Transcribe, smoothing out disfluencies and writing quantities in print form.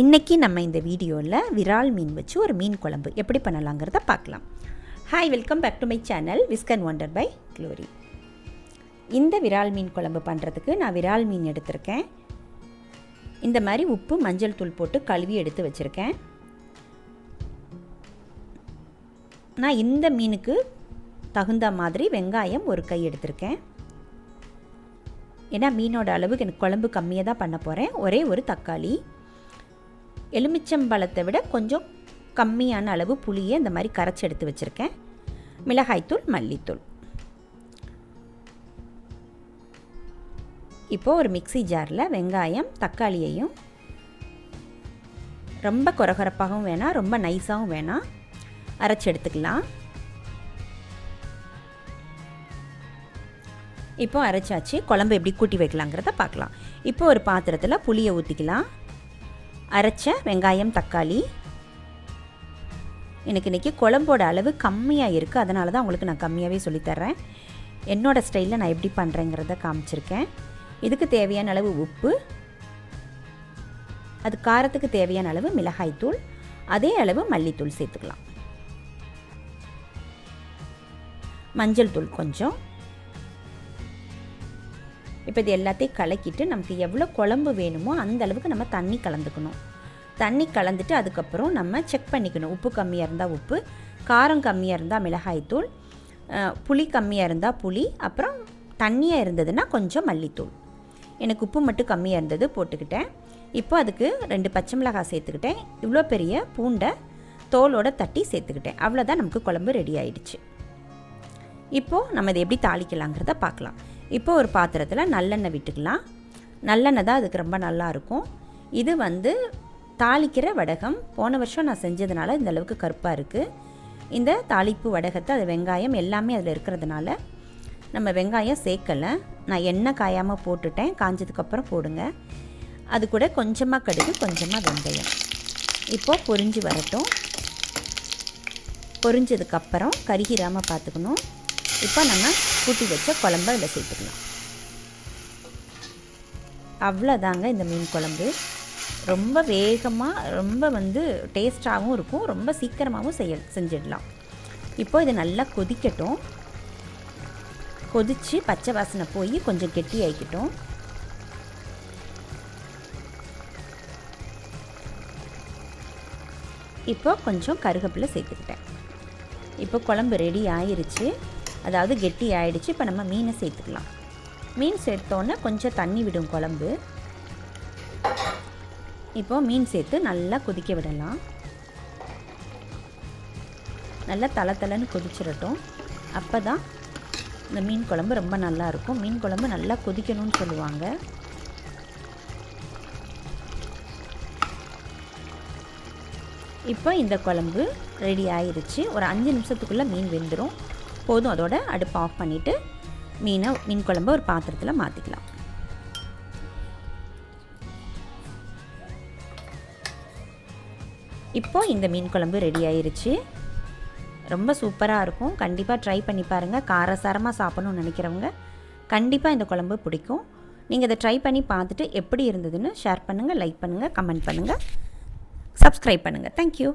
இன்றைக்கி நம்ம இந்த வீடியோவில் விரால் மீன் வச்சு ஒரு மீன் குழம்பு எப்படி பண்ணலாங்கிறத பார்க்கலாம். Hi, welcome back to my channel whisk and wonder by Glory. இந்த விரால் மீன் குழம்பு பண்ணுறதுக்கு நான் விரால் மீன் எடுத்திருக்கேன். இந்த மாதிரி உப்பு மஞ்சள் தூள் போட்டு கழுவி எடுத்து வச்சுருக்கேன். நான் இந்த மீனுக்கு தகுந்த மாதிரி வெங்காயம் ஒரு கை எடுத்திருக்கேன். ஏன்னா மீனோட அளவுக்கு எனக்கு குழம்பு கம்மியாக தான் பண்ண போகிறேன். ஒரே ஒரு தக்காளி, எலுமிச்சம்பழத்தை விட கொஞ்சம் கம்மியான அளவு புளியை இந்த மாதிரி கரைச்சி எடுத்து வச்சுருக்கேன். மிளகாய்த்தூள், மல்லித்தூள். இப்போது ஒரு மிக்ஸி ஜாரில் வெங்காயம் தக்காளியையும் ரொம்ப கொரகொரப்பாகவும் வேணாம், ரொம்ப நைஸாகவும் வேணாம், அரைச்சி எடுத்துக்கலாம். இப்போ அரைச்சாச்சு. குழம்பு எப்படி கூட்டி வைக்கலாங்கிறத பார்க்கலாம். இப்போ ஒரு பாத்திரத்தில் புளியை ஊற்றிக்கலாம். அரைச்ச வெங்காயம் தக்காளி. எனக்கு இன்றைக்கி குழம்போட அளவு கம்மியாக இருக்குது, அதனால தான் உங்களுக்கு நான் கம்மியாகவே சொல்லித்தர்றேன். என்னோடய ஸ்டைலில் நான் எப்படி பண்ணுறேங்கிறத காமிச்சிருக்கேன். இதுக்கு தேவையான அளவு உப்பு, அது காரத்துக்கு தேவையான அளவு மிளகாய்த்தூள், அதே அளவு மல்லித்தூள் சேர்த்துக்கலாம். மஞ்சள் தூள் கொஞ்சம். இப்போ இது எல்லாத்தையும் கலக்கிட்டு நமக்கு எவ்வளோ குழம்பு வேணுமோ அந்த அளவுக்கு நம்ம தண்ணி கலந்துக்கணும். தண்ணி கலந்துட்டு அதுக்கப்புறம் நம்ம செக் பண்ணிக்கணும். உப்பு கம்மியாக இருந்தால் உப்பு, காரம் கம்மியாக இருந்தால் மிளகாய்த்தூள், புளி கம்மியாக இருந்தால் புளி, அப்புறம் தண்ணியாக இருந்ததுன்னா கொஞ்சம் மல்லித்தூள். எனக்கு உப்பு மட்டும் கம்மியாக இருந்தது, போட்டுக்கிட்டேன். இப்போ அதுக்கு 2 பச்சை மிளகாய் சேர்த்துக்கிட்டேன். இவ்வளோ பெரிய பூண்டை தோலோடு தட்டி சேர்த்துக்கிட்டேன். அவ்வளோதான், நமக்கு குழம்பு ரெடி ஆகிடுச்சு. இப்போது நம்ம இதை எப்படி தாளிக்கலாங்கிறத பார்க்கலாம். இப்போ ஒரு பாத்திரத்தில் நல்லெண்ணெய் விட்டுக்கலாம். நல்லெண்ணெய் தான் அதுக்கு ரொம்ப நல்லாயிருக்கும். இது தாளிக்கிற வடகம். போன வருஷம் நான் செஞ்சதுனால இந்த அளவுக்கு கருப்பாக இருக்குது. இந்த தாளிப்பு வடகத்தை, அது வெங்காயம் எல்லாமே அதில் இருக்கிறதுனால நம்ம வெங்காயம் சேர்க்கலை. நான் எண்ணெய் காயாமல் போட்டுட்டேன். காஞ்சதுக்கப்புறம் போடுங்க. அது கூட கொஞ்சமாக கடுகு, கொஞ்சமாக வெந்தயம். இப்போது பொரிஞ்சு வரட்டும். பொரிஞ்சதுக்கப்புறம் கருகிராமல் பார்த்துக்கணும். இப்போ நம்ம கூட்டி வச்ச குழம்பை இதில் சேர்த்துக்கலாம். அவ்வளோதாங்க இந்த மீன் குழம்பு. ரொம்ப வேகமாக, ரொம்ப டேஸ்ட்டாகவும் இருக்கும், ரொம்ப சீக்கிரமாகவும் செஞ்சிடலாம். இப்போ இது நல்லா கொதிக்கட்டும். கொதித்து பச்சை வாசனை போய் கொஞ்சம் கெட்டி ஆகிக்கிட்டோம். இப்போ கொஞ்சம் கருவேப்பிலை சேர்த்துக்கிட்டேன். இப்போ குழம்பு ரெடி ஆயிடுச்சு, அதாவது கெட்டி ஆயிடுச்சு. இப்போ நம்ம மீனை சேர்த்துக்கலாம். மீன் சேர்த்தோன்னே கொஞ்சம் தண்ணி விடும் குழம்பு. இப்போ மீன் சேர்த்து நல்லா கொதிக்க விடலாம். நல்லா தளன்னு கொதிச்சிடட்டும். அப்போ தான் இந்த மீன் குழம்பு ரொம்ப நல்லாயிருக்கும். மீன் குழம்பு நல்லா கொதிக்கணும்னு சொல்லுவாங்க. இப்போ இந்த குழம்பு ரெடி ஆயிடுச்சு. ஒரு 5 நிமிஷத்துக்குள்ளே மீன் வெந்துடும். போதும். அதோட அடுப்பு ஆஃப் பண்ணிவிட்டு மீன் குழம்பு ஒரு பாத்திரத்தில் மாற்றிக்கலாம். இப்போ இந்த மீன் குழம்பு ரெடி ஆயிருச்சு. ரொம்ப சூப்பராக இருக்கும். கண்டிப்பாக ட்ரை பண்ணி பாருங்கள். காரசாரமாக சாப்பிடணும்னு நினைக்கிறவங்க கண்டிப்பாக இந்த குழம்பு பிடிக்கும். நீங்கள் இதை ட்ரை பண்ணி பார்த்துட்டு எப்படி இருந்ததுன்னு ஷேர் பண்ணுங்கள், லைக் பண்ணுங்கள், கமெண்ட் பண்ணுங்கள், சப்ஸ்கிரைப் பண்ணுங்கள். தேங்க்யூ.